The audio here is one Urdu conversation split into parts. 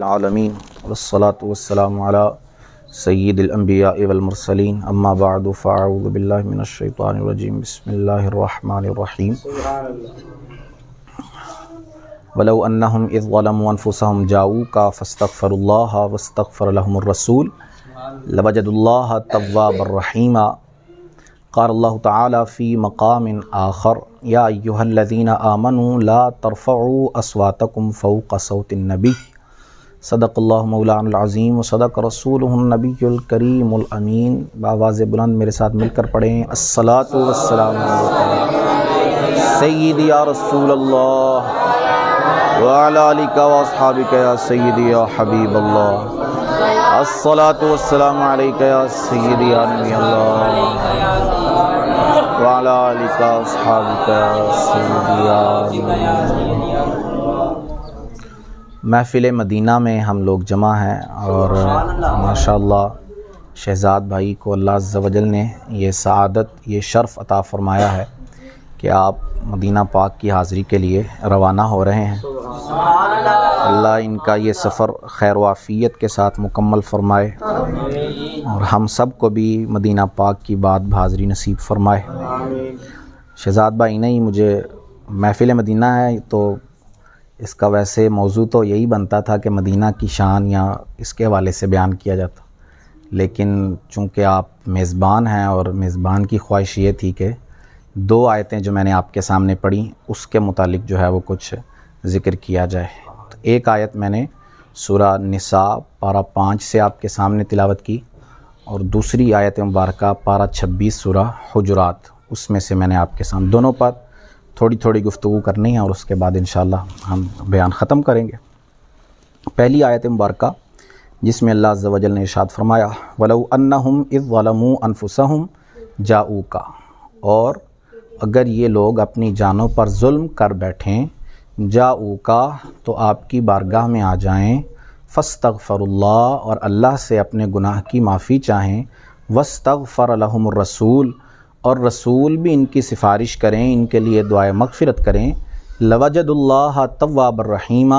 العالمین والصلاة والسلام علی سید الانبیاء والمرسلین اما بعد فاعوذ باللہ من الشیطان الرجیم بسم اللہ الرحمن الرحیم ولو انہم اذ ظلموا انفسہم جاؤوک فاستغفروا اللہ واستغفر لهم الرسول لوجدوا اللہ توابا رحیما قال اللہ تعالی فی مقام آخر یا ایہا الذین آمنوا لا ترفعوا اصواتکم فوق صوت النبی صدق اللہ مولانا العظیم و صدق رسولہ النبی الکریم الامین۔ بآواز بلند میرے ساتھ مل کر پڑھیں الصلاۃ والسلام علیکم سیدی یا رسول اللہ وعلی آلک و اصحابک یا سیدی یا حبیب اللہ، الصلاۃ والسلام علیک یا سیدی یا نبی اللہ وعلی آلک و اصحابک یا سیدی یا نبی اللہ۔ محفل مدینہ میں ہم لوگ جمع ہیں اور ماشاءاللہ شہزاد بھائی کو اللہ عز و جل نے یہ سعادت، یہ شرف عطا فرمایا ہے کہ آپ مدینہ پاک کی حاضری کے لیے روانہ ہو رہے ہیں۔ اللہ ان کا یہ سفر خیر و عافیت کے ساتھ مکمل فرمائے اور ہم سب کو بھی مدینہ پاک کی بات حاضری نصیب فرمائے۔ شہزاد بھائی نہیں، مجھے محفل مدینہ ہے تو اس کا ویسے موضوع تو یہی بنتا تھا کہ مدینہ کی شان یا اس کے حوالے سے بیان کیا جاتا، لیکن چونکہ آپ میزبان ہیں اور میزبان کی خواہش یہ تھی کہ دو آیتیں جو میں نے آپ کے سامنے پڑھی اس کے متعلق جو ہے وہ کچھ ذکر کیا جائے۔ تو ایک آیت میں نے سورہ نساء پارہ 5 سے آپ کے سامنے تلاوت کی اور دوسری آیت مبارکہ پارہ 26 سورہ حجرات، اس میں سے میں نے آپ کے سامنے دونوں پر تھوڑی تھوڑی گفتگو کرنی ہے اور اس کے بعد انشاءاللہ ہم بیان ختم کریں گے۔ پہلی آیت مبارکہ جس میں اللہ عز و جل نے ارشاد فرمایا وَلَوْ أَنَّهُمْ إِذْ ظَلَمُوا أَنفُسَهُمْ جَاءُوكَ، اور اگر یہ لوگ اپنی جانوں پر ظلم کر بیٹھیں جاءُوكَ تو آپ کی بارگاہ میں آ جائیں، فاستغفروا اللہ اور اللہ سے اپنے گناہ کی معافی چاہیں، واستغفر لهم الرسول اور رسول بھی ان کی سفارش کریں، ان کے لیے دعائے مغفرت کریں، لوجد اللہ تواب الرحیمہ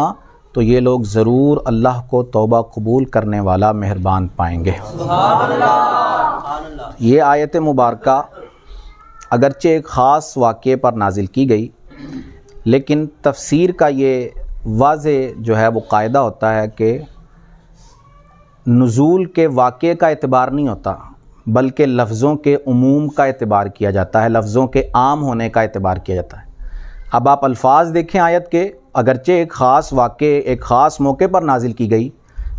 تو یہ لوگ ضرور اللہ کو توبہ قبول کرنے والا مہربان پائیں گے۔ یہ آیت مبارکہ اگرچہ ایک خاص واقعے پر نازل کی گئی، لیکن تفسیر کا یہ واضح جو ہے وہ قاعدہ ہوتا ہے کہ نزول کے واقعے کا اعتبار نہیں ہوتا بلکہ لفظوں کے عموم کا اعتبار کیا جاتا ہے، لفظوں کے عام ہونے کا اعتبار کیا جاتا ہے۔ اب آپ الفاظ دیکھیں آیت کے، اگرچہ ایک خاص واقعے ایک خاص موقع پر نازل کی گئی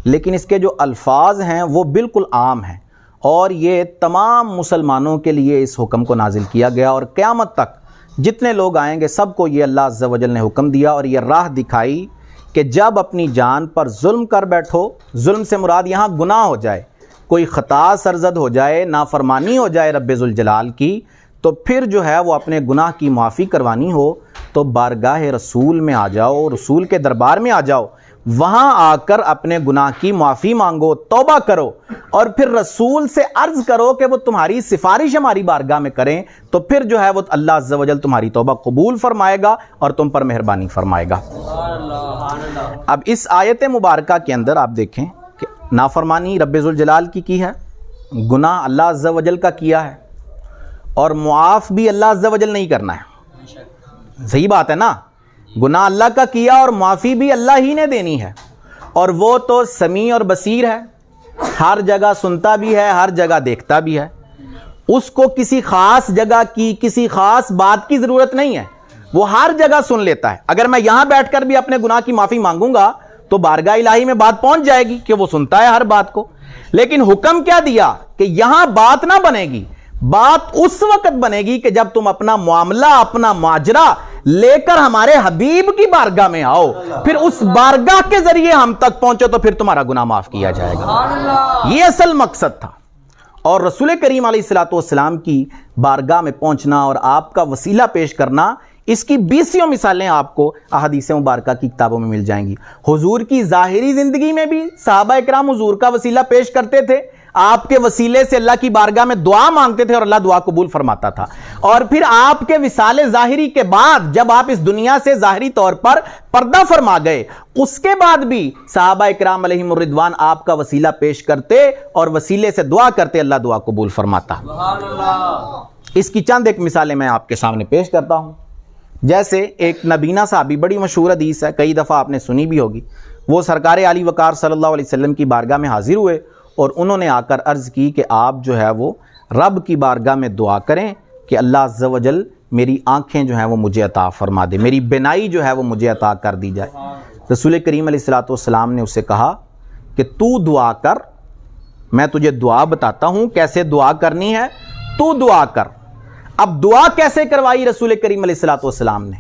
لیکن اس کے جو الفاظ ہیں وہ بالکل عام ہیں اور یہ تمام مسلمانوں کے لیے اس حکم کو نازل کیا گیا اور قیامت تک جتنے لوگ آئیں گے سب کو یہ اللہ عز و جل نے حکم دیا اور یہ راہ دکھائی کہ جب اپنی جان پر ظلم کر بیٹھو، ظلم سے مراد یہاں گناہ ہو جائے، کوئی خطا سرزد ہو جائے، نافرمانی ہو جائے رب ذوالجلال کی، تو پھر جو ہے وہ اپنے گناہ کی معافی کروانی ہو تو بارگاہ رسول میں آ جاؤ، رسول کے دربار میں آ جاؤ، وہاں آ کر اپنے گناہ کی معافی مانگو، توبہ کرو اور پھر رسول سے عرض کرو کہ وہ تمہاری سفارش ہماری بارگاہ میں کریں، تو پھر جو ہے وہ اللہ عز و جل تمہاری توبہ قبول فرمائے گا اور تم پر مہربانی فرمائے گا۔ اب اس آیت مبارکہ کے اندر آپ دیکھیں کہ نافرمانی رب ذوالجلال کی ہے، گناہ اللہ عز و جل کا کیا ہے اور معاف بھی اللہ عز و جل نہیں کرنا ہے۔ صحیح بات ہے نا، گناہ اللہ کا کیا اور معافی بھی اللہ ہی نے دینی ہے، اور وہ تو سمیع اور بصیر ہے، ہر جگہ سنتا بھی ہے، ہر جگہ دیکھتا بھی ہے، اس کو کسی خاص جگہ کی کسی خاص بات کی ضرورت نہیں ہے، وہ ہر جگہ سن لیتا ہے۔ اگر میں یہاں بیٹھ کر بھی اپنے گناہ کی معافی مانگوں گا تو بارگاہ الہی میں بات پہنچ جائے گی کہ وہ سنتا ہے ہر بات کو، لیکن حکم کیا دیا کہ یہاں بات نہ بنے گی، بات اس وقت بنے گی کہ جب تم اپنا معاملہ اپنا ماجرا لے کر ہمارے حبیب کی بارگاہ میں آؤ، پھر اس بارگاہ کے ذریعے ہم تک پہنچو تو پھر تمہارا گناہ معاف کیا جائے گا۔ یہ اصل مقصد تھا، اور رسول کریم علیہ الصلوۃ والسلام کی بارگاہ میں پہنچنا اور آپ کا وسیلہ پیش کرنا، اس کی 20 مثالیں آپ کو احادیث مبارکہ کی کتابوں میں مل جائیں گی۔ حضور کی ظاہری زندگی میں بھی صحابہ اکرام حضور کا وسیلہ پیش کرتے تھے، آپ کے وسیلے سے اللہ کی بارگاہ میں دعا مانگتے تھے اور اللہ دعا قبول فرماتا تھا. اور پھر آپ کے وصال ظاہری کے بعد جب آپ اس دنیا سے ظاہری طور پر پردہ فرما گئے، اس کے بعد بھی صحابہ اکرام علیہم الرضوان آپ کا وسیلہ پیش کرتے اور وسیلے سے دعا کرتے، اللہ دعا قبول فرماتا. اس کی چند ایک مثالیں میں آپ کے سامنے پیش کرتا ہوں. جیسے ایک نبینا صحابی، بڑی مشہور حدیث ہے، کئی دفعہ آپ نے سنی بھی ہوگی. وہ سرکار علی وقار صلی اللہ علیہ وسلم کی بارگاہ میں حاضر ہوئے اور انہوں نے آ کر عرض کی کہ آپ جو ہے وہ رب کی بارگاہ میں دعا کریں کہ اللہ عز و جل میری آنکھیں جو ہیں وہ مجھے عطا فرما دے، میری بینائی جو ہے وہ مجھے عطا کر دی جائے. رسول کریم علیہ السلام نے اسے کہا کہ تو دعا کر، میں تجھے دعا بتاتا ہوں کیسے دعا کرنی ہے، تو دعا کر. اب دعا کیسے کروائی رسول کریم علیہ السلام نے؟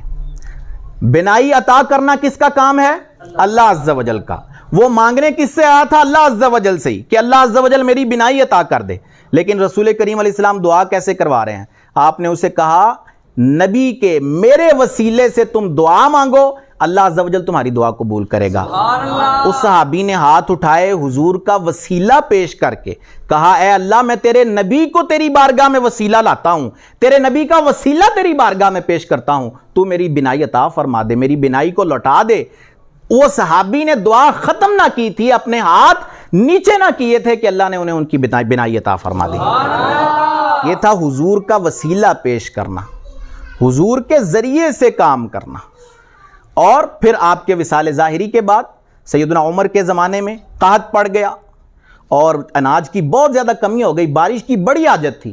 بینائی عطا کرنا کس کا کام ہے؟ اللہ عز و جل کا. وہ مانگنے کس سے آیا تھا؟ اللہ عز و جل سے ہی، کہ اللہ عز و جل میری بینائی عطا کر دے. لیکن رسول کریم علیہ السلام دعا کیسے کروا رہے ہیں؟ آپ نے اسے کہا نبی کے میرے وسیلے سے تم دعا مانگو، اللہ عز و جل تمہاری دعا قبول کرے گا. اس صحابی نے ہاتھ اٹھائے، حضور کا وسیلہ پیش کر کے کہا اے اللہ میں تیرے نبی کو تیری بارگاہ میں وسیلہ لاتا ہوں، تیرے نبی کا وسیلہ تیری بارگاہ میں پیش کرتا ہوں، تو میری بینائی عطا فرما دے، میری بینائی کو لوٹا دے. وہ صحابی نے دعا ختم نہ کی تھی، اپنے ہاتھ نیچے نہ کیے تھے کہ اللہ نے انہیں ان کی بینائی عطا فرما دی. یہ تھا حضور کا وسیلہ پیش کرنا، حضور کے ذریعے سے کام کرنا. اور پھر آپ کے وصال ظاہری کے بعد سیدنا عمر کے زمانے میں قحط پڑ گیا اور اناج کی بہت زیادہ کمی ہو گئی، بارش کی بڑی حاجت تھی.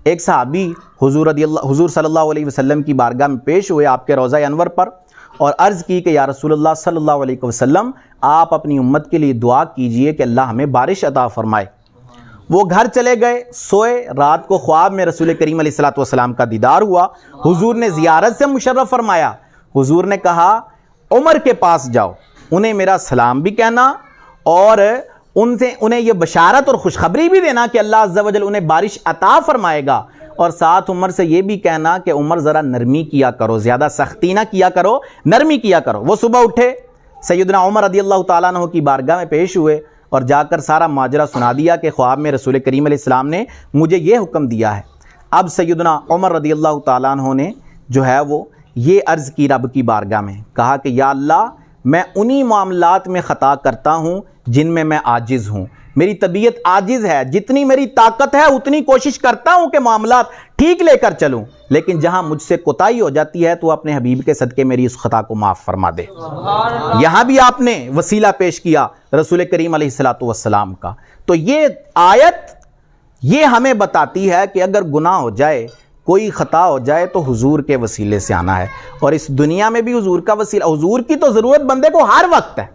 ایک صحابی حضور صلی اللہ علیہ وسلم کی بارگاہ میں پیش ہوئے آپ کے روضہ انور پر اور عرض کی کہ یا رسول اللہ صلی اللہ علیہ وسلم آپ اپنی امت کے لیے دعا کیجئے کہ اللہ ہمیں بارش عطا فرمائے. وہ گھر چلے گئے، سوئے. رات کو خواب میں رسول کریم علیہ السلام کا دیدار ہوا، حضور نے زیارت سے مشرف فرمایا. حضور نے کہا عمر کے پاس جاؤ، انہیں میرا سلام بھی کہنا اور انہیں یہ بشارت اور خوشخبری بھی دینا کہ اللہ عز و جل انہیں بارش عطا فرمائے گا، اور ساتھ عمر سے یہ بھی کہنا کہ عمر ذرا نرمی کیا کرو، زیادہ سختی نہ کیا کرو، نرمی کیا کرو. وہ صبح اٹھے، سیدنا عمر رضی اللہ تعالیٰ عنہ کی بارگاہ میں پیش ہوئے اور جا کر سارا ماجرا سنا دیا کہ خواب میں رسول کریم علیہ السلام نے مجھے یہ حکم دیا ہے. اب سیدنا عمر رضی اللہ تعالیٰ عنہ نے جو ہے وہ یہ عرض کی رب کی بارگاہ میں، کہا کہ یا اللہ میں انہی معاملات میں خطا کرتا ہوں جن میں عاجز ہوں، میری طبیعت عاجز ہے، جتنی میری طاقت ہے اتنی کوشش کرتا ہوں کہ معاملات ٹھیک لے کر چلوں، لیکن جہاں مجھ سے کوتاہی ہو جاتی ہے تو اپنے حبیب کے صدقے میری اس خطا کو معاف فرما دے. یہاں بھی آپ نے وسیلہ پیش کیا رسول کریم علیہ السلام کا. تو یہ آیت یہ ہمیں بتاتی ہے کہ اگر گناہ ہو جائے، کوئی خطا ہو جائے تو حضور کے وسیلے سے آنا ہے. اور اس دنیا میں بھی حضور کا وسیلہ، حضور کی تو ضرورت بندے کو ہر وقت ہے.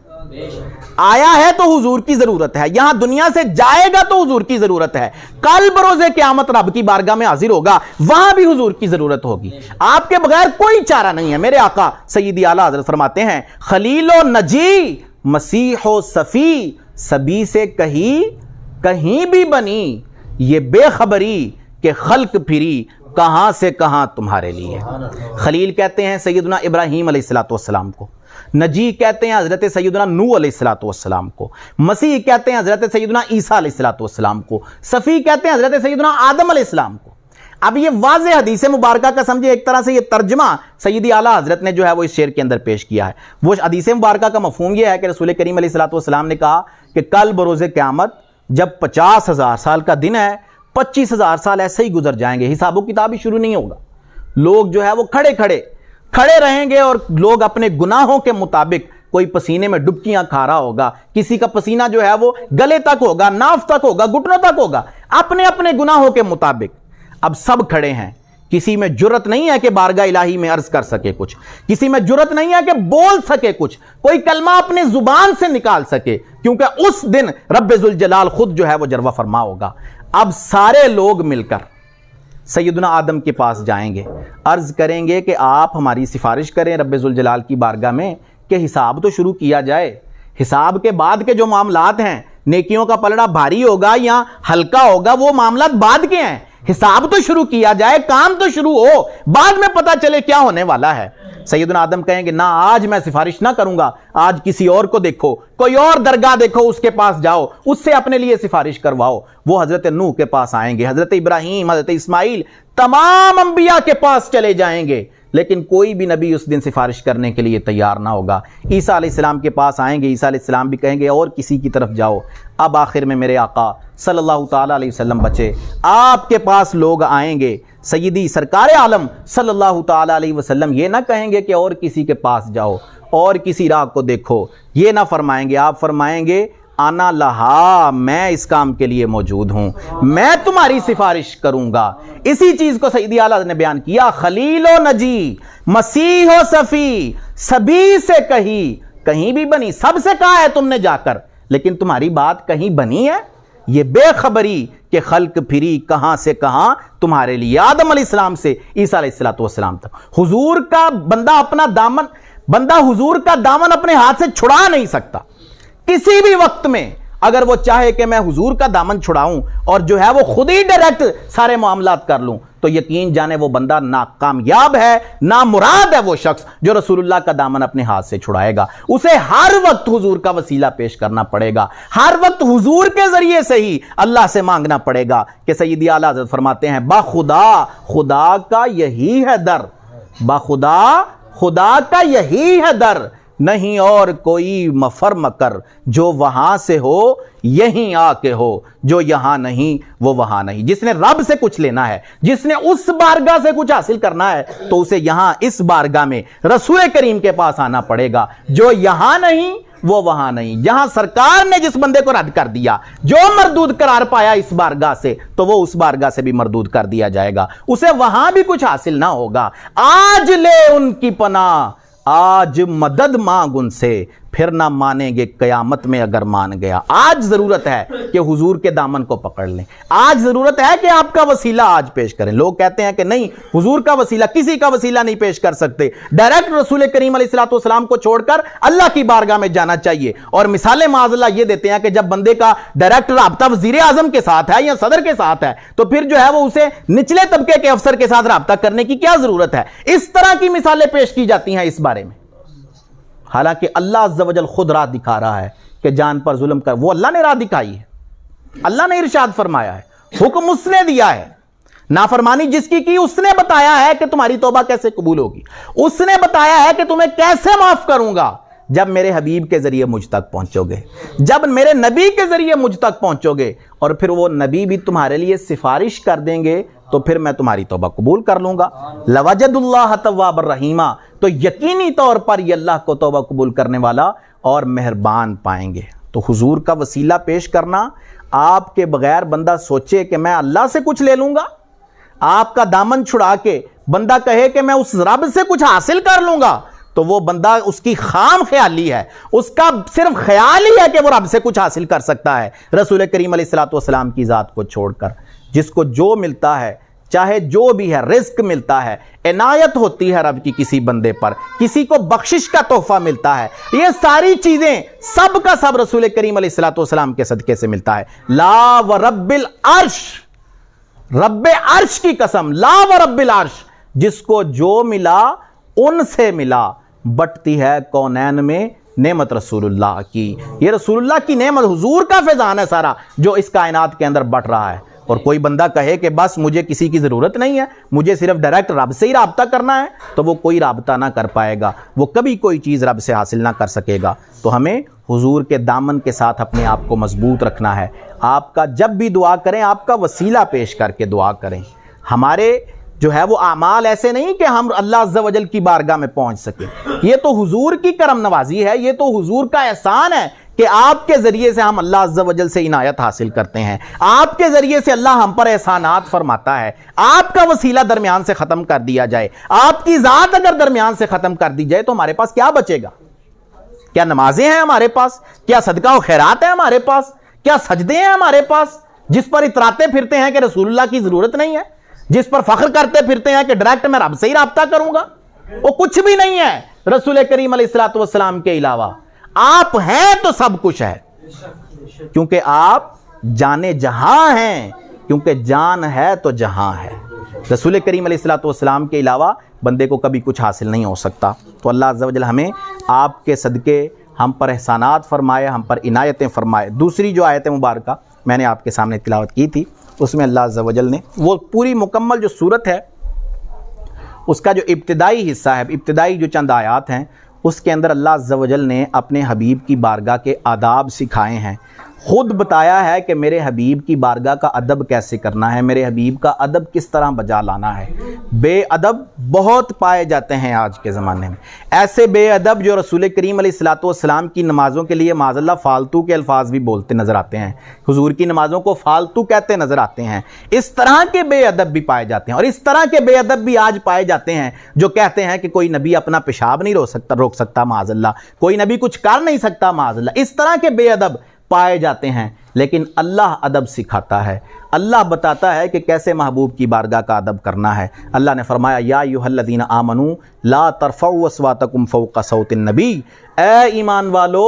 آیا ہے تو حضور کی ضرورت ہے، یہاں دنیا سے جائے گا تو حضور کی ضرورت ہے. کل بروز قیامت رب کی بارگاہ میں حاضر ہوگا، وہاں بھی حضور کی ضرورت ہوگی. آپ کے بغیر کوئی چارہ نہیں ہے. میرے آقا سیدی اعلیٰ حضرت فرماتے ہیں خلیل و نجی مسیح و صفی سبھی سے کہیں بھی بنی یہ بے خبری کہ خلق پھری کہاں سے کہاں تمہارے لیے. خلیل کہتے ہیں سیدنا ابراہیم علیہ السلام کو، نجی کہتے ہیں حضرت سیدنا نوح علیہ السلام کو، مسیح کہتے ہیں حضرت سیدنا عیسیٰ علیہ السلام کو، صفی کہتے ہیں حضرت سیدنا آدم علیہ السلام کو. اب یہ واضح حدیث مبارکہ کا سمجھے ایک طرح سے یہ ترجمہ سیدی اعلیٰ حضرت نے جو ہے وہ اس شعر کے اندر پیش کیا ہے. وہ حدیث مبارکہ کا مفہوم یہ ہے کہ رسول کریم علیہ السلام نے کہا کہ کل بروز قیامت جب 50,000 سال کا دن ہے، 25,000 سال ایسے ہی گزر جائیں گے، حساب و کتاب ہی شروع نہیں ہوگا. لوگ جو ہے وہ کھڑے رہیں گے اور لوگ اپنے گناہوں کے مطابق، کوئی پسینے میں ڈبکیاں کھا رہا ہوگا، کسی کا پسینہ جو ہے وہ گلے تک ہوگا، ناف تک ہوگا، گھٹنوں تک ہوگا، اپنے اپنے گناہوں کے مطابق. اب سب کھڑے ہیں، کسی میں جرت نہیں ہے کہ بارگاہ الہی میں عرض کر سکے کچھ، کسی میں جرت نہیں ہے کہ بول سکے کچھ، کوئی کلمہ اپنے زبان سے نکال سکے، کیونکہ اس دن رب ذوالجلال خود جو ہے وہ جلوہ فرما ہوگا. اب سارے لوگ مل کر سیدنا آدم کے پاس جائیں گے، عرض کریں گے کہ آپ ہماری سفارش کریں رب ذوالجلال کی بارگاہ میں کہ حساب تو شروع کیا جائے. حساب کے بعد کے جو معاملات ہیں، نیکیوں کا پلڑا بھاری ہوگا یا ہلکا ہوگا، وہ معاملات بعد کے ہیں. حساب تو شروع کیا جائے, کام تو شروع ہو, بعد میں پتا چلے کیا ہونے والا ہے. سیدنا آدم کہیں گے نہ آج میں سفارش نہ کروں گا, آج کسی اور کو دیکھو, کوئی اور درگاہ دیکھو, اس کے پاس جاؤ, اس سے اپنے لیے سفارش کرواؤ. وہ حضرت نوح کے پاس آئیں گے, حضرت ابراہیم, حضرت اسماعیل, تمام انبیاء کے پاس چلے جائیں گے, لیکن کوئی بھی نبی اس دن سفارش کرنے کے لیے تیار نہ ہوگا. عیسیٰ علیہ السلام کے پاس آئیں گے, عیسیٰ علیہ السلام بھی کہیں گے اور کسی کی طرف جاؤ. اب آخر میں میرے آقا صلی اللہ تعالیٰ علیہ وسلم بچے, آپ کے پاس لوگ آئیں گے, سیدی سرکار عالم صلی اللہ تعالیٰ علیہ وسلم یہ نہ کہیں گے کہ اور کسی کے پاس جاؤ, اور کسی راہ کو دیکھو, یہ نہ فرمائیں گے. آپ فرمائیں گے انا لہا, میں اس کام کے لیے موجود ہوں, میں تمہاری سفارش کروں گا. اسی چیز کو سیدی اعلیٰ نے بیان کیا, خلیل و نجی, مسیح و صفی, سبھی سے کہیں بھی بنی, سب سے کہا ہے تم نے جا کر, لیکن تمہاری بات کہیں بنی ہے؟ یہ بے خبری کہ خلق پھری کہاں سے کہاں تمہارے لیے, آدم علیہ السلام سے عیسیٰ علیہ السلام تک. حضور کا بندہ حضور کا دامن اپنے ہاتھ سے چھڑا نہیں سکتا. کسی بھی وقت میں اگر وہ چاہے کہ میں حضور کا دامن چھڑاؤں اور جو ہے وہ خود ہی ڈائریکٹ سارے معاملات کر لوں, تو یقین جانے وہ بندہ ناکامیاب ہے, نامراد ہے وہ شخص جو رسول اللہ کا دامن اپنے ہاتھ سے چھڑائے گا. اسے ہر وقت حضور کا وسیلہ پیش کرنا پڑے گا, ہر وقت حضور کے ذریعے سے ہی اللہ سے مانگنا پڑے گا. کہ سیدی اعلیٰ حضرت فرماتے ہیں بخدا خدا کا یہی ہے در, بخدا خدا کا یہی ہے در, نہیں اور کوئی مفر مکر, جو وہاں سے ہو یہیں آ کے ہو, جو یہاں نہیں وہ وہاں نہیں. جس نے رب سے کچھ لینا ہے, جس نے اس بارگاہ سے کچھ حاصل کرنا ہے, تو اسے یہاں اس بارگاہ میں رسول کریم کے پاس آنا پڑے گا. جو یہاں نہیں وہ وہاں نہیں. جہاں سرکار نے جس بندے کو رد کر دیا, جو مردود قرار پایا اس بارگاہ سے, تو وہ اس بارگاہ سے بھی مردود کر دیا جائے گا, اسے وہاں بھی کچھ حاصل نہ ہوگا. آج لے ان کی پناہ, آج مدد مانگ ان سے, پھر نہ مانیں گے قیامت میں اگر مان گیا. آج ضرورت ہے کہ حضور کے دامن کو پکڑ لیں, آج ضرورت ہے کہ آپ کا وسیلہ آج پیش کریں. لوگ کہتے ہیں کہ نہیں, حضور کا وسیلہ, کسی کا وسیلہ نہیں پیش کر سکتے, ڈائریکٹ رسول کریم علیہ السلام کو چھوڑ کر اللہ کی بارگاہ میں جانا چاہیے. اور مثالیں معاذ اللہ یہ دیتے ہیں کہ جب بندے کا ڈائریکٹ رابطہ وزیر اعظم کے ساتھ ہے یا صدر کے ساتھ ہے, تو پھر جو ہے وہ اسے نچلے طبقے کے افسر کے ساتھ رابطہ کرنے کی کیا ضرورت ہے. اس طرح کی مثالیں پیش کی جاتی ہیں اس بارے میں, حالانکہ اللہ عز و جل خود راہ دکھا رہا ہے کہ جان پر ظلم کر, وہ اللہ نے راہ دکھائی ہے, اللہ نے ارشاد فرمایا ہے, حکم اس نے دیا ہے. نافرمانی جس کی اس نے بتایا ہے کہ تمہاری توبہ کیسے قبول ہوگی, اس نے بتایا ہے کہ تمہیں کیسے معاف کروں گا, جب میرے حبیب کے ذریعے مجھ تک پہنچو گے, جب میرے نبی کے ذریعے مجھ تک پہنچو گے, اور پھر وہ نبی بھی تمہارے لیے سفارش کر دیں گے, تو پھر میں تمہاری توبہ قبول کر لوں گا. لوجد اللہ تواب الرحیمہ, تو یقینی طور پر یہ اللہ کو توبہ قبول کرنے والا اور مہربان پائیں گے. تو حضور کا وسیلہ پیش کرنا, آپ کے بغیر بندہ سوچے کہ میں اللہ سے کچھ لے لوں گا, آپ کا دامن چھڑا کے بندہ کہے کہ میں اس رب سے کچھ حاصل کر لوں گا, تو وہ بندہ, اس کی خام خیالی ہے, اس کا صرف خیال ہی ہے کہ وہ رب سے کچھ حاصل کر سکتا ہے. رسول کریم علیہ السلام کی ذات کو چھوڑ کر, جس کو جو ملتا ہے, چاہے جو بھی ہے, رزق ملتا ہے, عنایت ہوتی ہے رب کی کسی بندے پر, کسی کو بخشش کا تحفہ ملتا ہے, یہ ساری چیزیں سب کا سب رسول کریم علیہ السلام کے صدقے سے ملتا ہے. لا و رب العرش, رب عرش کی قسم, لا و رب العرش, جس کو جو ملا ان سے ملا. بٹتی ہے کونین میں نعمت رسول اللہ کی, یہ رسول اللہ کی نعمت, حضور کا فیضان ہے سارا جو اس کائنات کے اندر بٹ رہا ہے. اور کوئی بندہ کہے کہ بس مجھے کسی کی ضرورت نہیں ہے, مجھے صرف ڈائریکٹ رب سے ہی رابطہ کرنا ہے, تو وہ کوئی رابطہ نہ کر پائے گا, وہ کبھی کوئی چیز رب سے حاصل نہ کر سکے گا. تو ہمیں حضور کے دامن کے ساتھ اپنے آپ کو مضبوط رکھنا ہے. آپ کا جب بھی دعا کریں, آپ کا وسیلہ پیش کر کے دعا کریں. ہمارے جو ہے وہ اعمال ایسے نہیں کہ ہم اللہ عز و جل کی بارگاہ میں پہنچ سکیں, یہ تو حضور کی کرم نوازی ہے, یہ تو حضور کا احسان ہے کہ آپ کے ذریعے سے ہم اللہ عز و جل سے عنایت حاصل کرتے ہیں, آپ کے ذریعے سے اللہ ہم پر احسانات فرماتا ہے. آپ کا وسیلہ درمیان سے ختم کر دیا جائے, آپ کی ذات اگر درمیان سے ختم کر دی جائے, تو ہمارے پاس کیا بچے گا؟ کیا نمازیں ہیں ہمارے پاس؟ کیا صدقہ و خیرات ہے ہمارے پاس؟ کیا سجدے ہیں ہمارے پاس؟ جس پر اتراتے پھرتے ہیں کہ رسول اللہ کی ضرورت نہیں ہے, جس پر فخر کرتے پھرتے ہیں کہ ڈائریکٹ میں رب سے ہی رابطہ کروں گا, وہ کچھ بھی نہیں ہے رسول کریم علیہ السلام کے علاوہ. آپ ہیں تو سب کچھ ہے, کیونکہ آپ جانے جہاں ہیں, کیونکہ جان ہے تو جہاں ہے. رسول کریم علیہ الصلوۃ والسلام کے علاوہ بندے کو کبھی کچھ حاصل نہیں ہو سکتا. تو اللہ عز و جل ہمیں آپ کے صدقے ہم پر احسانات فرمائے, ہم پر عنایتیں فرمائے. دوسری جو آیت مبارکہ میں نے آپ کے سامنے تلاوت کی تھی, اس میں اللہ عز و جل نے وہ پوری مکمل جو صورت ہے اس کا جو ابتدائی حصہ ہے, ابتدائی جو چند آیات ہیں, اس کے اندر اللہ عز و جل نے اپنے حبیب کی بارگاہ کے آداب سکھائے ہیں. خود بتایا ہے کہ میرے حبیب کی بارگاہ کا ادب کیسے کرنا ہے, میرے حبیب کا ادب کس طرح بجا لانا ہے. بے ادب بہت پائے جاتے ہیں آج کے زمانے میں, ایسے بے ادب جو رسول کریم علیہ الصلوۃ والسلام کی نمازوں کے لیے معاذ اللہ فالتو کے الفاظ بھی بولتے نظر آتے ہیں, حضور کی نمازوں کو فالتو کہتے نظر آتے ہیں. اس طرح کے بے ادب بھی پائے جاتے ہیں, اور اس طرح کے بے ادب بھی آج پائے جاتے ہیں جو کہتے ہیں کہ کوئی نبی اپنا پیشاب نہیں روک سکتا معاذ اللہ, کوئی نبی کچھ کر نہیں سکتا معاذ اللہ. اس طرح کے بے ادب پائے جاتے ہیں. لیکن اللہ ادب سکھاتا ہے, اللہ بتاتا ہے کہ کیسے محبوب کی بارگاہ کا ادب کرنا ہے. اللہ نے فرمایا یا ایھا الذین آمنوا لا ترفعوا اصواتکم فوق صوت النبی, اے ایمان والو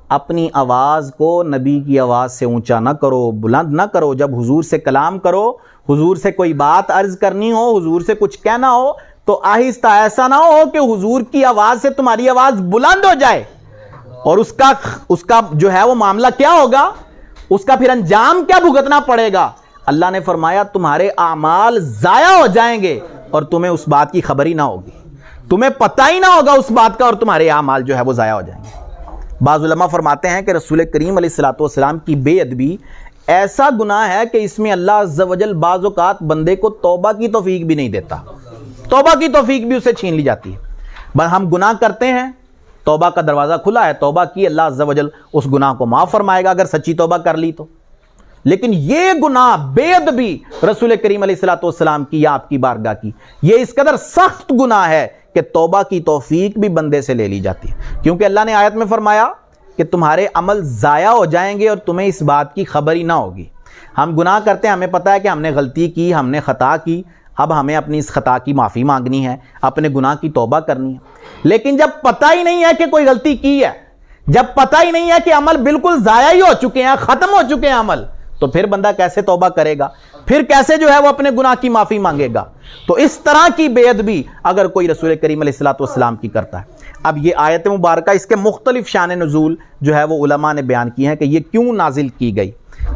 اپنی آواز کو نبی کی آواز سے اونچا نہ کرو, بلند نہ کرو. جب حضور سے کلام کرو, حضور سے کوئی بات عرض کرنی ہو, حضور سے کچھ کہنا ہو, تو آہستہ, ایسا نہ ہو کہ حضور کی آواز سے تمہاری آواز بلند ہو جائے اور اس کا جو ہے وہ معاملہ کیا ہوگا, اس کا پھر انجام کیا بھگتنا پڑے گا. اللہ نے فرمایا تمہارے اعمال ضائع ہو جائیں گے اور تمہیں اس بات کی خبر ہی نہ ہوگی, تمہیں پتہ ہی نہ ہوگا اس بات کا, اور تمہارے اعمال جو ہے وہ ضائع ہو جائیں گے. بعض علماء فرماتے ہیں کہ رسول کریم علیہ الصلوۃ والسلام کی بے ادبی ایسا گناہ ہے کہ اس میں اللہ عز و جل بعض اوقات بندے کو توبہ کی توفیق بھی نہیں دیتا, توبہ کی توفیق بھی اسے چھین لی جاتی ہے. بس ہم گناہ کرتے ہیں, توبہ کا دروازہ کھلا ہے, توبہ کی, اللہ عز و جل اس گناہ کو معاف فرمائے گا اگر سچی توبہ کر لی تو. لیکن یہ گناہ بے ادبی رسول کریم علیہ الصلوۃ والسلام کی یا آپ کی بارگاہ کی, یہ اس قدر سخت گناہ ہے کہ توبہ کی توفیق بھی بندے سے لے لی جاتی ہے. کیونکہ اللہ نے آیت میں فرمایا کہ تمہارے عمل ضائع ہو جائیں گے اور تمہیں اس بات کی خبر ہی نہ ہوگی. ہم گناہ کرتے ہیں, ہمیں پتہ ہے کہ ہم نے غلطی کی, ہم نے خطا کی, اب ہمیں اپنی اس خطا کی معافی مانگنی ہے, اپنے گناہ کی توبہ کرنی ہے. لیکن جب پتہ ہی نہیں ہے کہ کوئی غلطی کی ہے, جب پتہ ہی نہیں ہے کہ عمل بالکل ضائع ہی ہو چکے ہیں, ختم ہو چکے ہیں عمل, تو پھر بندہ کیسے توبہ کرے گا, پھر کیسے جو ہے وہ اپنے گناہ کی معافی مانگے گا. تو اس طرح کی بے ادبی اگر کوئی رسول کریم علیہ الصلوۃ والسلام کی کرتا ہے. اب یہ آیت مبارکہ, اس کے مختلف شان نزول جو ہے وہ علماء نے بیان کی ہیں کہ یہ کیوں نازل کی گئی.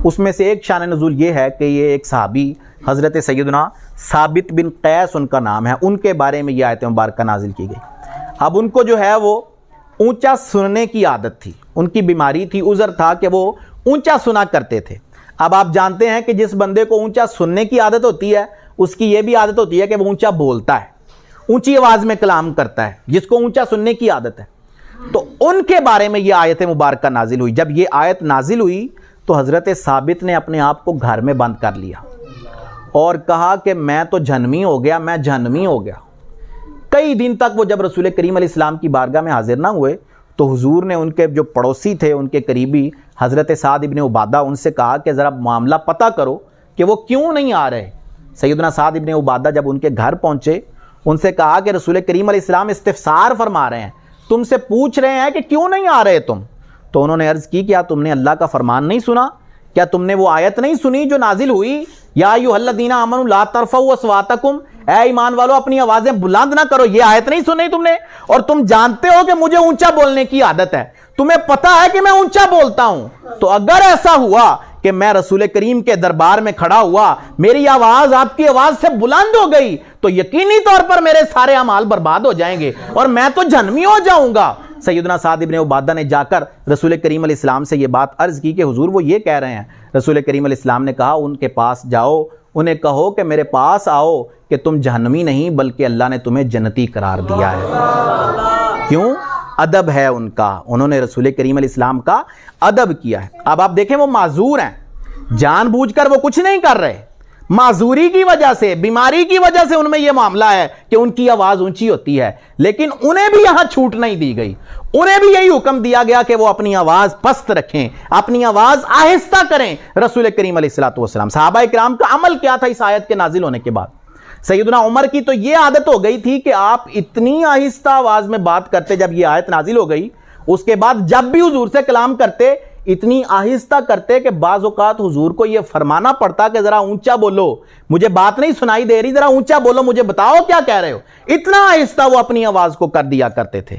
اس میں سے ایک شان نزول یہ ہے کہ یہ ایک صحابی حضرت سیدنا ثابت بن قیس ان کا نام ہے, ان کے بارے میں یہ آیت مبارکہ نازل کی گئی. اب ان کو جو ہے وہ اونچا سننے کی عادت تھی, ان کی بیماری تھی, عذر تھا کہ وہ اونچا سنا کرتے تھے. اب آپ جانتے ہیں کہ جس بندے کو اونچا سننے کی عادت ہوتی ہے اس کی یہ بھی عادت ہوتی ہے کہ وہ اونچا بولتا ہے, اونچی آواز میں کلام کرتا ہے, جس کو اونچا سننے کی عادت ہے. تو ان کے بارے میں یہ آیت مبارکہ نازل ہوئی. جب یہ آیت نازل ہوئی تو حضرت ثابت نے اپنے آپ کو گھر میں بند کر لیا اور کہا کہ میں تو جہنمی ہو گیا, میں جہنمی ہو گیا. کئی دن تک وہ جب رسول کریم علیہ السلام کی بارگاہ میں حاضر نہ ہوئے تو حضور نے ان کے جو پڑوسی تھے, ان کے قریبی حضرت سعد ابن عبادہ, ان سے کہا کہ ذرا معاملہ پتہ کرو کہ وہ کیوں نہیں آ رہے. سیدنا سعد ابن عبادہ جب ان کے گھر پہنچے, ان سے کہا کہ رسول کریم علیہ السلام استفسار فرما رہے ہیں, تم سے پوچھ رہے ہیں کہ کیوں نہیں آ رہے تم. تو انہوں نے عرض کی کیا تم نے اللہ کا فرمان نہیں سنا, کیا تم نے وہ آیت نہیں سنی جو نازل ہوئی, یا ایھا الذین آمنوا لا ترفعوا اصواتکم, اے ایمان والو اپنی آوازیں بلند نہ کرو. یہ آیت نہیں سنی تم نے, اور تم جانتے ہو کہ مجھے اونچا بولنے کی عادت ہے, تمہیں پتہ ہے کہ میں اونچا بولتا ہوں. تو اگر ایسا ہوا کہ میں رسول کریم کے دربار میں کھڑا ہوا, میری آواز آپ کی آواز سے بلند ہو گئی, تو یقینی طور پر میرے سارے اعمال برباد ہو جائیں گے اور میں تو جہنمی ہو جاؤں گا. سیدنا سعد ابن عبادہ نے جا کر رسول کریم علیہ السلام سے یہ بات عرض کی کہ حضور وہ یہ کہہ رہے ہیں. رسول کریم علیہ السلام نے کہا ان کے پاس جاؤ, انہیں کہو کہ میرے پاس آؤ کہ تم جہنمی نہیں بلکہ اللہ نے تمہیں جنتی قرار دیا ہے. کیوں؟ ادب ہے ان کا, انہوں نے رسول کریم علیہ السلام کا ادب کیا ہے. اب آپ دیکھیں وہ معذور ہیں, جان بوجھ کر وہ کچھ نہیں کر رہے, معذوری کی وجہ سے, بیماری کی وجہ سے ان میں یہ معاملہ ہے کہ ان کی آواز اونچی ہوتی ہے. لیکن انہیں بھی یہاں چھوٹ نہیں دی گئی, انہیں بھی یہی حکم دیا گیا کہ وہ اپنی آواز پست رکھیں, اپنی آواز آہستہ کریں. رسول کریم علیہ الصلوۃ والسلام, صحابہ کرام کا عمل کیا تھا اس آیت کے نازل ہونے کے بعد؟ سیدنا عمر کی تو یہ عادت ہو گئی تھی کہ آپ اتنی آہستہ آواز میں بات کرتے, جب یہ آیت نازل ہو گئی اس کے بعد جب بھی حضور سے کلام کرتے اتنی آہستہ کرتے کہ بعض اوقات حضور کو یہ فرمانا پڑتا کہ ذرا اونچا بولو، مجھے بات نہیں سنائی دے رہی، ذرا اونچا بولو، مجھے بتاؤ کیا کہہ رہے ہو۔ اتنا آہستہ وہ اپنی آواز کو کر دیا کرتے تھے۔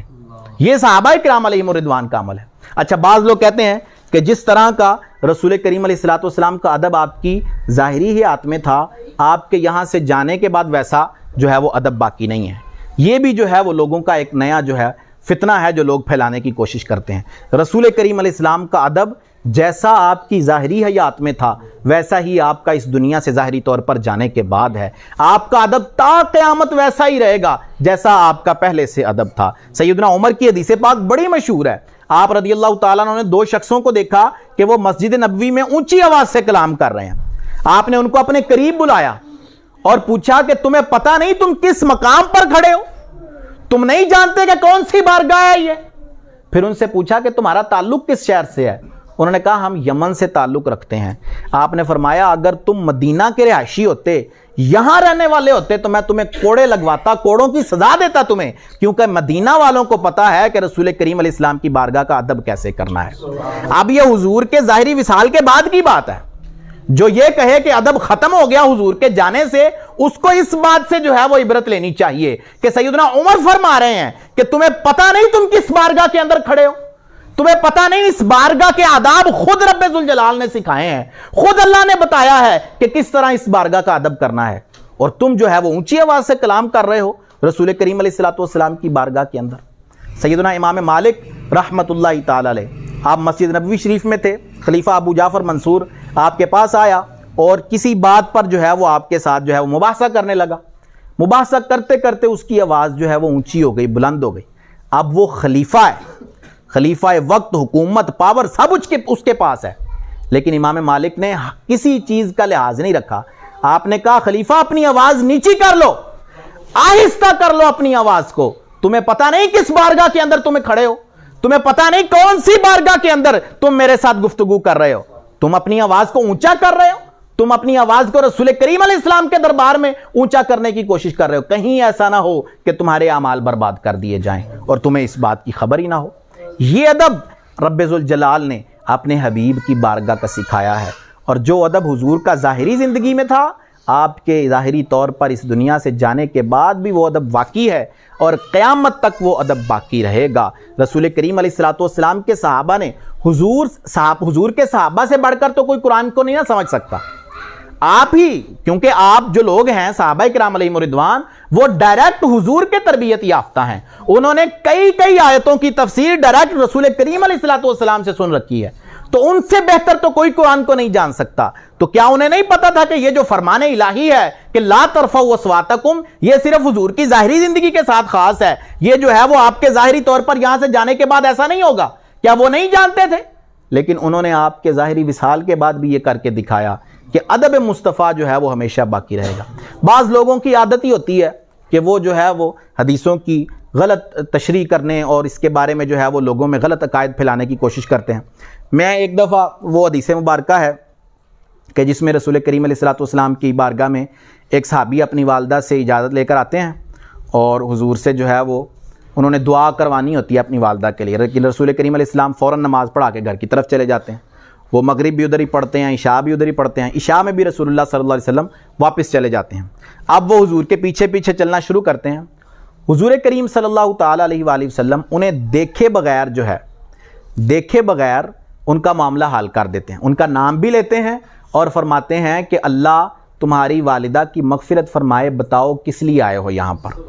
یہ صحابہ کرام علیہم الرضوان کا عمل ہے۔ اچھا، بعض لوگ کہتے ہیں کہ جس طرح کا رسول کریم علیہ السلام کا ادب آپ کی ظاہری حیات میں تھا، آپ کے یہاں سے جانے کے بعد ویسا جو ہے وہ ادب باقی نہیں ہے۔ یہ بھی جو ہے وہ لوگوں کا ایک نیا جو ہے فتنہ ہے جو لوگ پھیلانے کی کوشش کرتے ہیں۔ رسول کریم علیہ السلام کا ادب جیسا آپ کی ظاہری حیات میں تھا ویسا ہی آپ کا اس دنیا سے ظاہری طور پر جانے کے بعد ہے۔ آپ کا ادب تا قیامت ویسا ہی رہے گا جیسا آپ کا پہلے سے ادب تھا۔ سیدنا عمر کی حدیث پاک بڑی مشہور ہے۔ آپ رضی اللہ تعالیٰ عنہ نے دو شخصوں کو دیکھا کہ وہ مسجد نبوی میں اونچی آواز سے کلام کر رہے ہیں۔ آپ نے ان کو اپنے قریب بلایا اور پوچھا کہ تمہیں پتہ نہیں تم کس مقام پر کھڑے ہو؟ تم نہیں جانتے کہ کون سی بارگاہ ہے یہ؟ پھر ان سے پوچھا کہ تمہارا تعلق کس شہر سے ہے؟ انہوں نے کہا ہم یمن سے تعلق رکھتے ہیں۔ آپ نے فرمایا اگر تم مدینہ کے رہائشی ہوتے، یہاں رہنے والے ہوتے تو میں تمہیں کوڑے لگواتا، کوڑوں کی سزا دیتا تمہیں، کیونکہ مدینہ والوں کو پتا ہے کہ رسول کریم علیہ السلام کی بارگاہ کا ادب کیسے کرنا ہے۔ اب یہ حضور کے ظاہری وصال کے بعد کی بات ہے۔ جو یہ کہے کہ ادب ختم ہو گیا حضور کے جانے سے، اس کو اس بات سے جو ہے وہ عبرت لینی چاہیے کہ سیدنا عمر فرما رہے ہیں کہ تمہیں پتہ نہیں تم کس بارگاہ کے اندر کھڑے ہو، تمہیں پتہ نہیں اس بارگاہ کے آداب خود رب ذوالجلال نے سکھائے ہیں، خود اللہ نے بتایا ہے کہ کس طرح اس بارگاہ کا ادب کرنا ہے، اور تم جو ہے وہ اونچی آواز سے کلام کر رہے ہو رسول کریم علیہ السلام کی بارگاہ کے اندر۔ سیدنا امام مالک رحمت اللہ تعالی علیہ، آپ مسجد نبوی شریف میں تھے، خلیفہ ابو جعفر منصور آپ کے پاس آیا اور کسی بات پر جو ہے وہ آپ کے ساتھ جو ہے وہ مباحثہ کرنے لگا۔ مباحثہ کرتے کرتے اس کی آواز جو ہے وہ اونچی ہو گئی، بلند ہو گئی۔ اب وہ خلیفہ ہے، خلیفہ وقت، حکومت، پاور سب اس کے پاس ہے، لیکن امام مالک نے کسی چیز کا لحاظ نہیں رکھا۔ آپ نے کہا خلیفہ اپنی آواز نیچی کر لو، آہستہ کر لو اپنی آواز کو، تمہیں پتہ نہیں کس بارگاہ کے اندر تمہیں کھڑے ہو، تمہیں پتہ نہیں کون سی بارگاہ کے اندر تم میرے ساتھ گفتگو کر رہے ہو، تم اپنی آواز کو اونچا کر رہے ہو، تم اپنی آواز کو رسول کریم علیہ السلام کے دربار میں اونچا کرنے کی کوشش کر رہے ہو، کہیں ایسا نہ ہو کہ تمہارے اعمال برباد کر دیے جائیں اور تمہیں اس بات کی خبر ہی نہ ہو۔ یہ ادب رب ذوالجلال نے اپنے حبیب کی بارگاہ کا سکھایا ہے، اور جو ادب حضور کا ظاہری زندگی میں تھا، آپ کے ظاہری طور پر اس دنیا سے جانے کے بعد بھی وہ ادب باقی ہے اور قیامت تک وہ ادب باقی رہے گا۔ رسول کریم علیہ السلام کے صحابہ نے حضور کے صحابہ سے بڑھ کر تو کوئی قرآن کو نہیں نہ سمجھ سکتا۔ آپ ہی، کیونکہ آپ جو لوگ ہیں صحابہ کرام علیہم الرضوان، وہ ڈائریکٹ حضور کے تربیت یافتہ ہیں، انہوں نے کئی آیتوں کی تفسیر ڈائریکٹ رسول کریم علیہ السلام سے سن رکھی ہے، تو ان سے بہتر تو کوئی قرآن کو نہیں جان سکتا۔ تو کیا انہیں نہیں پتا تھا کہ یہ جو فرمان الہی ہے کہ لا ترفعوا اصواتکم، یہ صرف حضور کی ظاہری زندگی کے ساتھ خاص ہے، یہ جو ہے وہ آپ کے ظاہری طور پر یہاں سے جانے کے بعد ایسا نہیں ہوگا؟ کیا وہ نہیں جانتے تھے؟ لیکن انہوں نے آپ کے ظاہری وصال کے بعد بھی یہ کر کے دکھایا کہ ادب مصطفیٰ جو ہے وہ ہمیشہ باقی رہے گا۔ بعض لوگوں کی عادت ہی ہوتی ہے کہ وہ جو ہے وہ حدیثوں کی غلط تشریح کرنے اور اس کے بارے میں جو ہے وہ لوگوں میں غلط عقائد پھیلانے کی کوشش کرتے ہیں۔ میں ایک دفعہ وہ حدیث مبارکہ ہے کہ جس میں رسول کریم علیہ السلام کی بارگاہ میں ایک صحابی اپنی والدہ سے اجازت لے کر آتے ہیں اور حضور سے جو ہے وہ انہوں نے دعا کروانی ہوتی ہے اپنی والدہ کے لیے، لیکن رسول کریم علیہ السلام فوراً نماز پڑھا کے گھر کی طرف چلے جاتے ہیں۔ وہ مغرب بھی ادھر ہی پڑھتے ہیں، عشاء بھی ادھر ہی پڑھتے ہیں، عشاء میں بھی رسول اللہ صلی اللہ علیہ وسلم واپس چلے جاتے ہیں۔ اب وہ حضور کے پیچھے پیچھے چلنا شروع کرتے ہیں۔ حضور کریم صلی اللہ تعالیٰ علیہ وآلہ وسلم انہیں دیکھے بغیر ان کا معاملہ حل کر دیتے ہیں، ان کا نام بھی لیتے ہیں اور فرماتے ہیں کہ اللہ تمہاری والدہ کی مغفرت فرمائے، بتاؤ کس لیے آئے ہو یہاں پر؟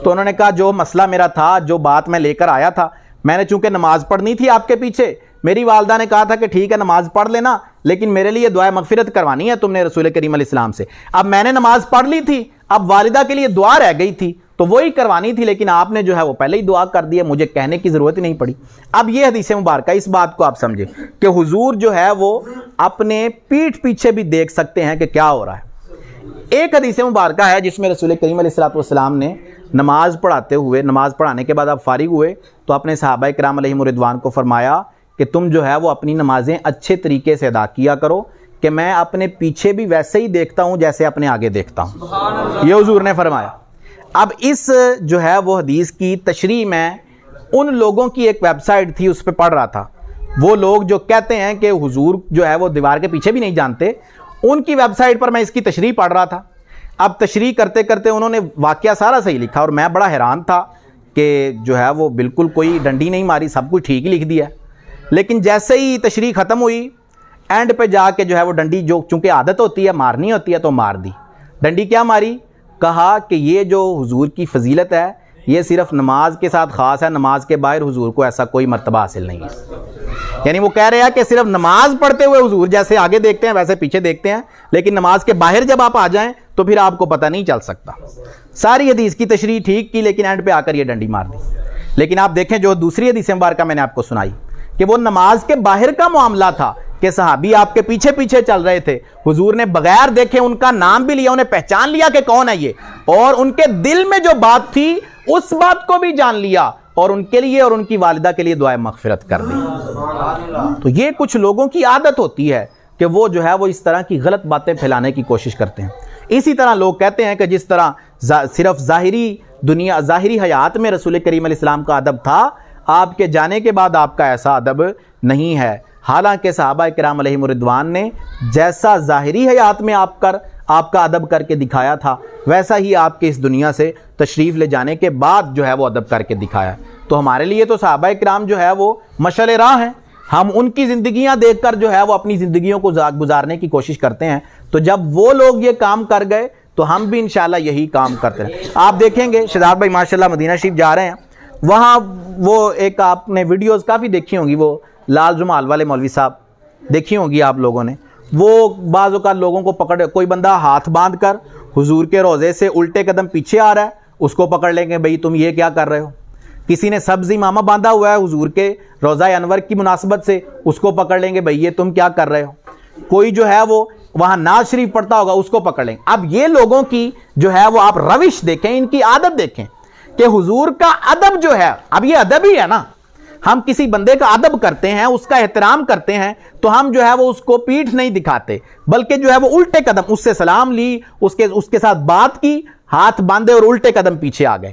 تو انہوں نے کہا جو مسئلہ میرا تھا، جو بات میں لے کر آیا تھا، میں نے چونکہ نماز پڑھنی تھی آپ کے پیچھے، میری والدہ نے کہا تھا کہ ٹھیک ہے نماز پڑھ لینا، لیکن میرے لیے دعائے مغفرت کروانی ہے تم نے رسول کریم علیہ السلام سے۔ اب میں نے نماز پڑھ لی تھی، اب والدہ کے لیے دعا رہ گئی تھی تو وہی کروانی تھی، لیکن آپ نے جو ہے وہ پہلے ہی دعا کر دی ہے، مجھے کہنے کی ضرورت ہی نہیں پڑی۔ اب یہ حدیث مبارکہ، اس بات کو آپ سمجھیں کہ حضور جو ہے وہ اپنے پیٹھ پیچھے بھی دیکھ سکتے ہیں کہ کیا ہو رہا ہے۔ ایک حدیث مبارکہ ہے جس میں رسول کریم علیہ السلام نے نماز پڑھانے کے بعد آپ فارغ ہوئے تو اپنے صحابہ کرام علیہم الرضوان کو فرمایا کہ تم جو ہے وہ اپنی نمازیں اچھے طریقے سے ادا کیا کرو کہ میں اپنے پیچھے بھی ویسے ہی دیکھتا ہوں جیسے اپنے آگے دیکھتا ہوں۔ یہ حضور نے فرمایا۔ اب اس جو ہے وہ حدیث کی تشریح میں ان لوگوں کی ایک ویب سائٹ تھی، اس پہ پڑھ رہا تھا وہ لوگ جو کہتے ہیں کہ حضور جو ہے وہ دیوار کے پیچھے بھی نہیں جانتے، ان کی ویب سائٹ پر میں اس کی تشریح پڑھ رہا تھا. اب تشریح کرتے کرتے انہوں نے واقعہ سارا صحیح لکھا اور میں بڑا حیران تھا کہ جو ہے وہ بالکل کوئی ڈنڈی نہیں ماری، سب کچھ ٹھیک ہی لکھ دیا. لیکن جیسے ہی تشریح ختم ہوئی، اینڈ پہ جا کے جو ہے وہ ڈنڈی، جو چونکہ عادت ہوتی ہے مارنی ہوتی ہے تو مار دی. ڈنڈی کیا ماری؟ کہا کہ یہ جو حضور کی فضیلت ہے یہ صرف نماز کے ساتھ خاص ہے، نماز کے باہر حضور کو ایسا کوئی مرتبہ حاصل نہیں ہے. یعنی وہ کہہ رہے ہیں کہ صرف نماز پڑھتے ہوئے حضور جیسے آگے دیکھتے ہیں ویسے پیچھے دیکھتے ہیں، لیکن نماز کے باہر جب آپ آ جائیں تو پھر آپ کو پتہ نہیں چل سکتا. ساری حدیث کی تشریح ٹھیک کی، لیکن اینڈ پہ آ کر یہ ڈنڈی مار دی. لیکن آپ دیکھیں جو دوسری حدیث مبارکہ میں نے آپ کو سنائی کہ وہ نماز کے باہر کا معاملہ تھا کہ صحابی آپ کے پیچھے پیچھے چل رہے تھے، حضور نے بغیر دیکھے ان کا نام بھی لیا، انہیں پہچان لیا کہ کون ہے یہ، اور ان کے دل میں جو بات تھی اس بات کو بھی جان لیا اور ان کے لیے اور ان کی والدہ کے لیے دعائے مغفرت کر دی. تو یہ کچھ لوگوں کی عادت ہوتی ہے کہ وہ جو ہے وہ اس طرح کی غلط باتیں پھیلانے کی کوشش کرتے ہیں. اسی طرح لوگ کہتے ہیں کہ جس طرح صرف ظاہری حیات میں رسول کریم علیہ السلام کا ادب تھا، آپ کے جانے کے بعد آپ کا ایسا ادب نہیں ہے. حالانکہ صحابہ کرام علیہم الرضوان نے جیسا ظاہری حیات میں آپ کا ادب کر کے دکھایا تھا، ویسا ہی آپ کے اس دنیا سے تشریف لے جانے کے بعد جو ہے وہ ادب کر کے دکھایا. تو ہمارے لیے تو صحابہ کرام جو ہے وہ مشعل راہ ہیں. ہم ان کی زندگیاں دیکھ کر جو ہے وہ اپنی زندگیوں کو گزارنے کی کوشش کرتے ہیں. تو جب وہ لوگ یہ کام کر گئے تو ہم بھی انشاءاللہ یہی کام کرتے ہیں. آپ دیکھیں گے شہزاد بھائی ماشاءاللہ مدینہ شریف جا رہے ہیں، وہاں وہ ایک آپ نے ویڈیوز کافی دیکھی ہوں گی، وہ لال رومال والے مولوی صاحب دیکھی ہوں گی آپ لوگوں نے. وہ بعض اوقات لوگوں کو پکڑ، کوئی بندہ ہاتھ باندھ کر حضور کے روضے سے الٹے قدم پیچھے آ رہا ہے، اس کو پکڑ لیں گے بھئی تم یہ کیا کر رہے ہو. کسی نے سبز امامہ باندھا ہوا ہے حضور کے روضہ انور کی مناسبت سے، اس کو پکڑ لیں گے بھئی یہ تم کیا کر رہے ہو. کوئی جو ہے وہ وہاں ناز شریف پڑھتا ہوگا، اس کو پکڑ لیں گے. اب یہ لوگوں کی جو ہے وہ آپ روش دیکھیں، ان کی عادت دیکھیں کہ حضور کا ادب جو ہے، اب یہ ادب ہی ہے نا. ہم کسی بندے کا ادب کرتے ہیں، اس کا احترام کرتے ہیں، تو ہم جو ہے وہ اس کو پیٹھ نہیں دکھاتے، بلکہ جو ہے وہ الٹے قدم اس سے سلام لی، اس کے ساتھ بات کی، ہاتھ باندھے اور الٹے قدم پیچھے آ گئے.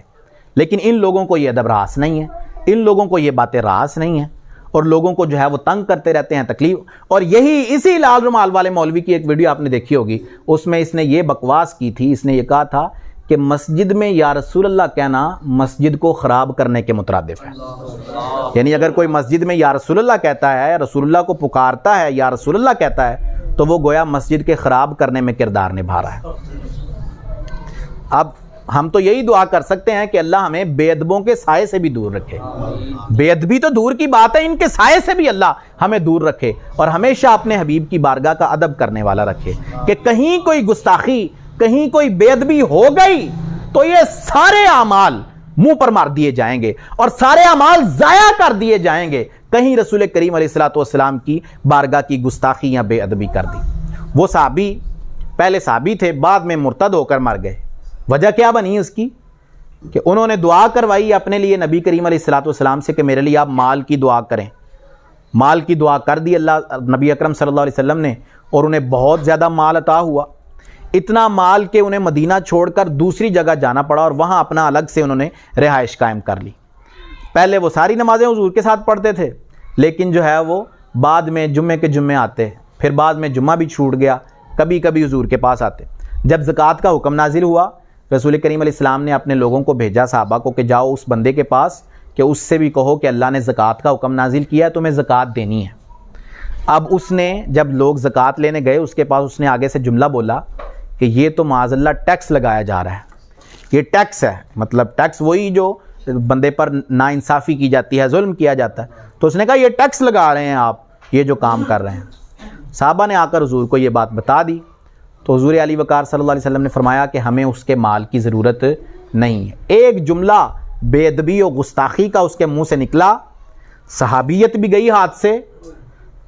لیکن ان لوگوں کو یہ ادب راس نہیں ہے، ان لوگوں کو یہ باتیں راس نہیں ہیں، اور لوگوں کو جو ہے وہ تنگ کرتے رہتے ہیں، تکلیف. اور اسی لال رومال والے مولوی کی ایک ویڈیو آپ نے دیکھی ہوگی، اس میں اس نے یہ بکواس کی تھی. اس نے یہ کہا تھا کہ مسجد میں یا رسول اللہ کہنا مسجد کو خراب کرنے کے مترادف ہے. یعنی اگر کوئی مسجد میں یا رسول اللہ کہتا ہے، رسول اللہ کو پکارتا ہے، یا رسول اللہ کہتا ہے، تو وہ گویا مسجد کے خراب کرنے میں کردار نبھا رہا ہے. اب ہم تو یہی دعا کر سکتے ہیں کہ اللہ ہمیں بے ادبوں کے سائے سے بھی دور رکھے. بے ادبی تو دور کی بات ہے، ان کے سائے سے بھی اللہ ہمیں دور رکھے، اور ہمیشہ اپنے حبیب کی بارگاہ کا ادب کرنے والا رکھے کہ کہیں کوئی گستاخی، کہیں کوئی بے ادبی ہو گئی تو یہ سارے اعمال منہ پر مار دیے جائیں گے اور سارے اعمال ضائع کر دیے جائیں گے. کہیں رسول کریم علیہ السلام کی بارگاہ کی گستاخی یا بے ادبی کر دی. وہ صحابی پہلے صحابی تھے، بعد میں مرتد ہو کر مر گئے. وجہ کیا بنی اس کی؟ کہ انہوں نے دعا کروائی اپنے لیے نبی کریم علیہ السلام سے کہ میرے لیے آپ مال کی دعا کریں. مال کی دعا کر دی اللہ نبی اکرم صلی اللہ علیہ وسلم نے، اور انہیں بہت زیادہ مال عطا ہوا. اتنا مال کہ انہیں مدینہ چھوڑ کر دوسری جگہ جانا پڑا اور وہاں اپنا الگ سے انہوں نے رہائش قائم کر لی. پہلے وہ ساری نمازیں حضور کے ساتھ پڑھتے تھے، لیکن جو ہے وہ بعد میں جمعے کے جمعے آتے، پھر بعد میں جمعہ بھی چھوٹ گیا، کبھی کبھی حضور کے پاس آتے. جب زکوٰۃ کا حکم نازل ہوا، رسول کریم علیہ السلام نے اپنے لوگوں کو بھیجا صحابہ کو کہ جاؤ اس بندے کے پاس کہ اس سے بھی کہو کہ اللہ نے زکوٰۃ کا حکم نازل کیا ہے، تمہیں زکوٰۃ دینی ہے. اب اس نے جب لوگ زکوٰۃ لینے گئے اس کے پاس، اس نے آگے سے جملہ بولا کہ یہ تو معاذ اللہ ٹیکس لگایا جا رہا ہے، یہ ٹیکس ہے. مطلب ٹیکس وہی جو بندے پر ناانصافی کی جاتی ہے، ظلم کیا جاتا ہے. تو اس نے کہا یہ ٹیکس لگا رہے ہیں آپ، یہ جو کام کر رہے ہیں. صحابہ نے آ کر حضور کو یہ بات بتا دی. تو حضور علی وقار صلی اللہ علیہ وسلم نے فرمایا کہ ہمیں اس کے مال کی ضرورت نہیں ہے. ایک جملہ بے ادبی و گستاخی کا اس کے منہ سے نکلا، صحابیت بھی گئی ہاتھ سے،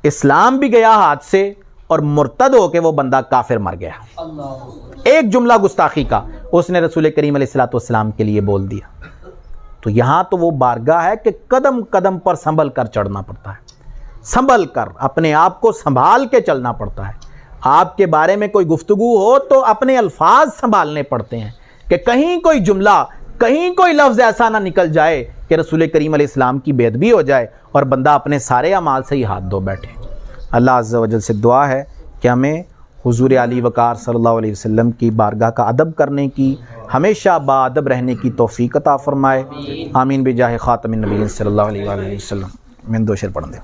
اسلام بھی گیا ہاتھ سے، اور مرتد ہو کے وہ بندہ کافر مر گیا. ایک جملہ گستاخی کا اس نے رسول کریم علیہ السلام کے لیے بول دیا. تو یہاں تو وہ بارگاہ ہے کہ قدم قدم پر سنبھل کر چڑھنا پڑتا ہے، سنبھل کر اپنے آپ کو سنبھال کے چلنا پڑتا ہے. آپ کے بارے میں کوئی گفتگو ہو تو اپنے الفاظ سنبھالنے پڑتے ہیں کہ کہیں کوئی جملہ کہیں کوئی لفظ ایسا نہ نکل جائے کہ رسول کریم علیہ السلام کی بے ادبی ہو جائے اور بندہ اپنے سارے اعمال سے ہی ہاتھ دھو بیٹھے۔ اللہ عز و جل سے دعا ہے کہ ہمیں حضور علی وقار صلی اللہ علیہ وسلم کی بارگاہ کا ادب کرنے کی، ہمیشہ با ادب رہنے کی توفیق عطا فرمائے۔ آمین بجاہ خاتم النبیین صلی اللہ علیہ وسلم۔ میں دو شعر پڑھ دیں۔